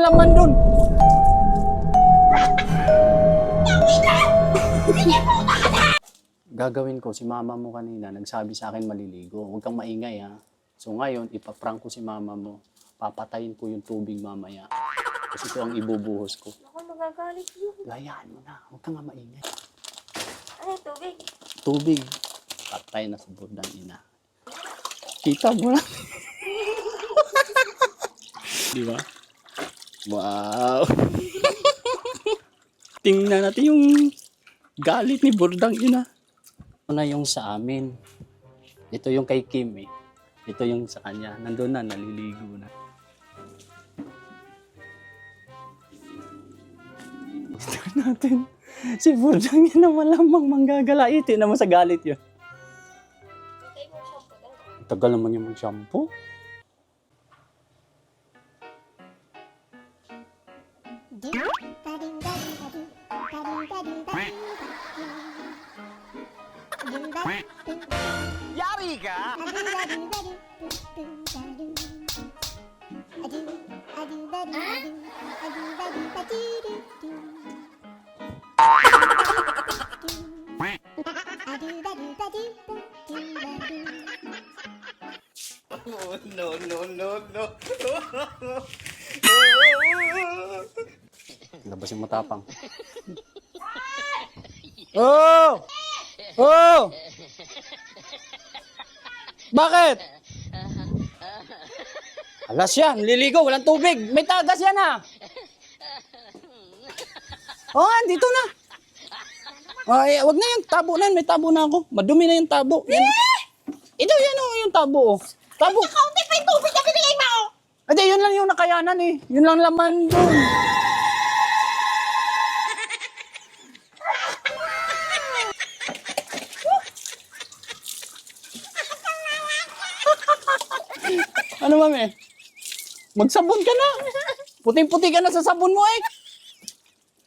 Laman dun. Gagawin ko, si mama mo kanina, nagsabi sa akin maliligo. Huwag kang maingay ha. So ngayon, ipaprank ko si mama mo. Papatayin ko yung tubig mamaya. Kasi ito ang ibubuhos ko. Ako, magagalit yun. Gayaan mo na. Huwag kang maingay. Ano yung tubig? Tubig. Patay na sa burdang ina. Kita mo na. Di ba? Wow. Tingnan natin yung galit ni burdang ina. Ito na yung sa amin. Ito yung kay Kim eh. Ito yung sa kanya. Nandun na, naliligo na. Gusto natin. Si burdang ina malamang manggagalaitin naman sa galit yun. Okay mo shampoo daw. Tagal naman yung mag-shampoo. Yari ka! Oh, no. Labas yung matapang. Oh! Oh! Bakit? Alas yan, nililigo, walang tubig. May tagas yan ah. Oh, dito na. Ay, wag na yung tabo na yan, may tabo na ako. Madumi na yung tabo. Yan. Ito yan oh, yung tabo oh. Tabo. Kaunti pa yung tubig na binigay mo! Hindi, yun lang yung nakayanan eh. Yun lang laman doon. Ano mami? Magsabon ka na. Puting-puti ka na sa sabon mo eh.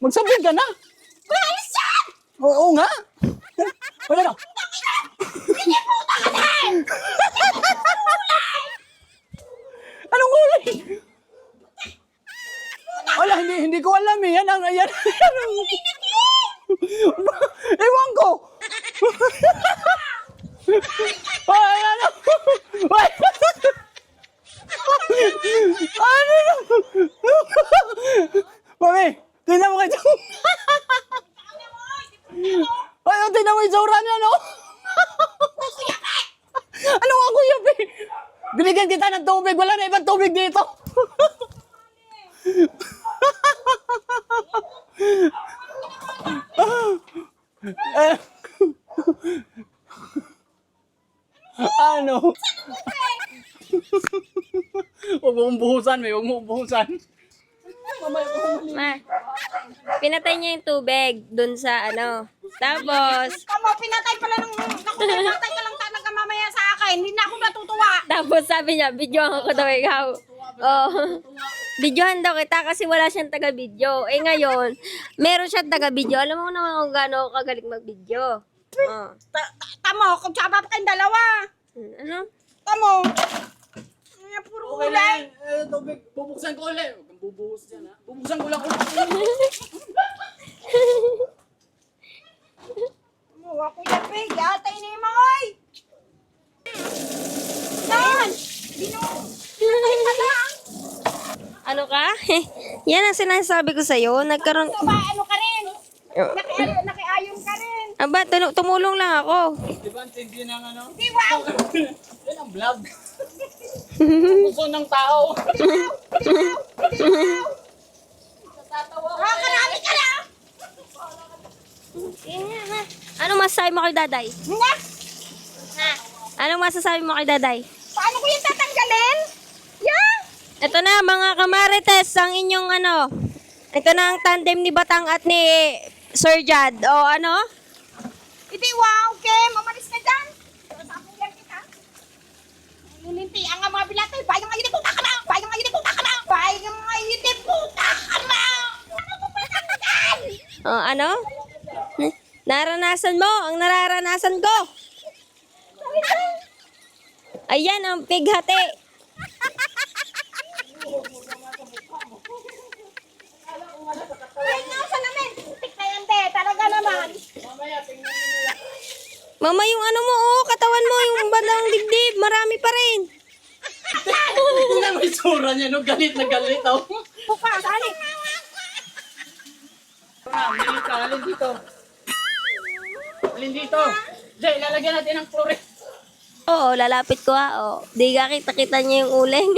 Magsabon ka na. Mahalis yan! Oo nga. Wala na. Anong kulay? Wala, hindi ko alam eh. Yan ang... Ewan ko. Ay, ano? Ay! Ano na? Mami, tingnan mo kayo. Ay, tingnan mo yung saura niya, no? Ano nga, Kuya Pe? Binigyan kita ng tubig. Wala na ibang tubig dito. Ano? Huwag mong buhusan, may huwag mong buhusan. Ma, pinatay niya yung tubig dun sa ano. Tapos, Kamo, pinatay pala ng... Naku, pinatay ka lang talaga mamaya sa akin. Hindi na ako natutuwa. tapos sabi niya, videohan ko daw ikaw. Oh, videohan daw kita kasi wala siyang taga-video. Eh ngayon, meron siyang taga-video. Alam mo naman kung gaano ako kagaling mag-video. Oh. Tamo, kung tsaba pa kayong dalawa. Ano? Tamo. Ay, puro Okay ulay. lang, tubig. Bubuksan ko ulit. Huwag kang bubuhos dyan, ha? Bubuksan ko lang ulit. Tamo, ako yan, Peg. Yatay na yung mga, oy. Yan. Pinatay ka lang. Ano ka? Yan ang sinasabi ko sa'yo. Nagkaroon... Ito ba, ano ka rin? Nakiayon ka rin. Aba, tumulong lang ako. Di ba, hindi ng ano? Di, wow. Yan ang vlog. Gusto ng tao. Nakakarami ka lang. Anong masasabi mo kay Daday? Nga. Ha? Anong masasabi mo kay Daday? Paano ko yung tatanggalin? Yeah. Ito na mga kamarites, ang inyong ano. Ito na ang tandem ni Batang at ni Sir Jad. O ano? Hindi, wow, Kim. Umalis ka dyan. Sabulan kita. Lilinti ang mga bilatay. Bayang ngayon puta ka na. Bayang ngayon puta ka na. Bayang ngayon puta ka na. Ano ko pa tanggal? O ano? Naranasan mo ang nararanasan ko. Ayan ang pighati. Mama, yung ano mo, oh, katawan mo, yung bandang dibdib, marami pa rin. Tingnan mo yung sura niya, no? Galit na galit, oh. Puka, sali. Alin ka, alin dito. Alin dito. Jay, lalagyan natin ng chlorine. Oo, lalapit ko ha, oh. Di ka kita-kita niya yung uling.